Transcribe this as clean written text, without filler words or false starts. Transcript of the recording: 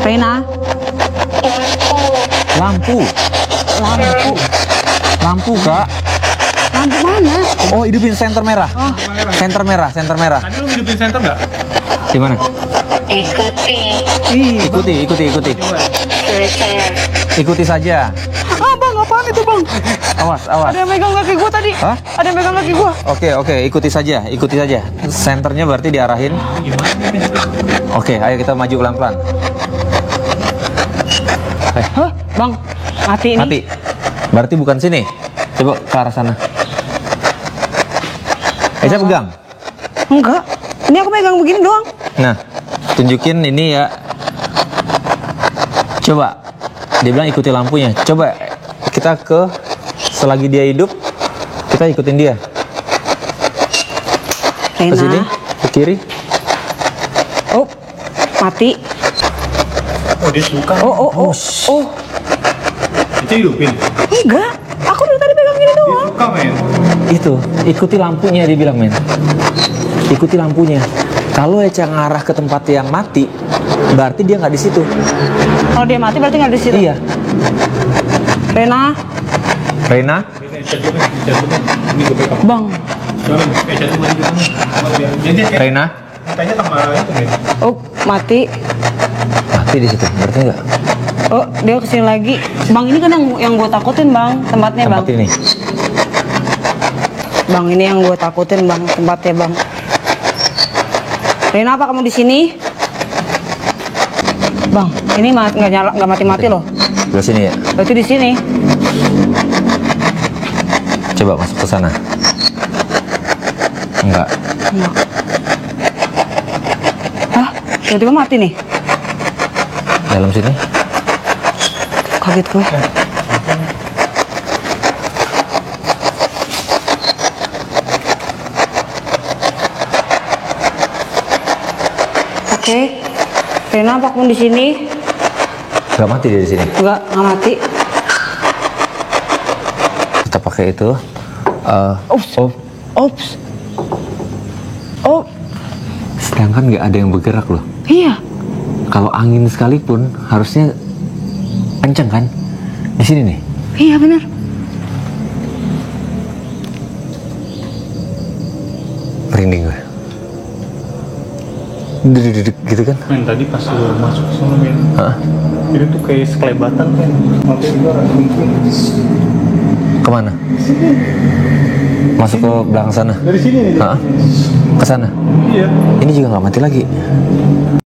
Reyna. Lampu. Lampu, Kak. Lampu mana? Oh, hidupin senter merah. Oh. Senter merah. Tadi lu hidupin senter nggak? Di mana? Ikuti. Ikuti saja. Bang, apaan itu, Bang? Awas. Ada yang megang kaki gua tadi. Hah? Ada yang megang kaki gua. Oke, ikuti saja. Senternya berarti diarahin. Oke, ayo kita maju pelan-pelan. Hah? Bang, mati ini. Mati. Berarti bukan sini. Coba ke arah sana. Echa pegang. Enggak. Ini aku megang begini doang. Nah, tunjukin ini ya. Coba. Dia bilang ikuti lampunya. Coba kita ke selagi dia hidup, kita ikutin dia. Ke Reyna. sini, ke kiri. Oh, mati. Oh, dia suka. Oh. Itu hidupin. Enggak. Aku dari tadi pegang gini doang. Suka, men. Itu, ikuti lampunya dia bilang, men. Ikuti lampunya. Kalau Echa ngarah ke tempat yang mati, berarti dia nggak di situ. Kalau dia mati berarti nggak di situ. Iya. Reyna. Reyna. Ini gue pegang. Bang. Reyna. Tanya sama itu, men. Oh, mati. Mati di situ, berarti nggak? Oh, dia kesini lagi. Bang, ini kan yang gue takutin, Bang. Tempatnya, Bang. Tempat ini. Bang, ini yang gue takutin, Bang. Tempatnya, Bang. Reyna, apa kamu di sini? Bang, ini nggak mati-mati loh. Di sini ya. Berarti di sini. Coba masuk ke sana. Enggak. Hah? Tiba-tiba mati nih. Dalam sini. Kaget gue. Oke. Reyna, apa kamu di sini? Enggak mati dia di sini. Enggak mati. Kita pakai itu. Ops. Oh. Sedangkan nggak ada yang bergerak loh. Iya. Kalau angin sekalipun harusnya kenceng kan? Di sini nih. Iya benar. Merinding gue. Dedek gitu kan? Men, tadi pas lu masuk sana, men. Hah? Itu tuh kayak sekelebatan, men. Sampai di luar mungkin. Kemana? Masuk ke belakang sana. Dari sini nih. Hah? Ke sana. Iya. Ini juga nggak mati lagi.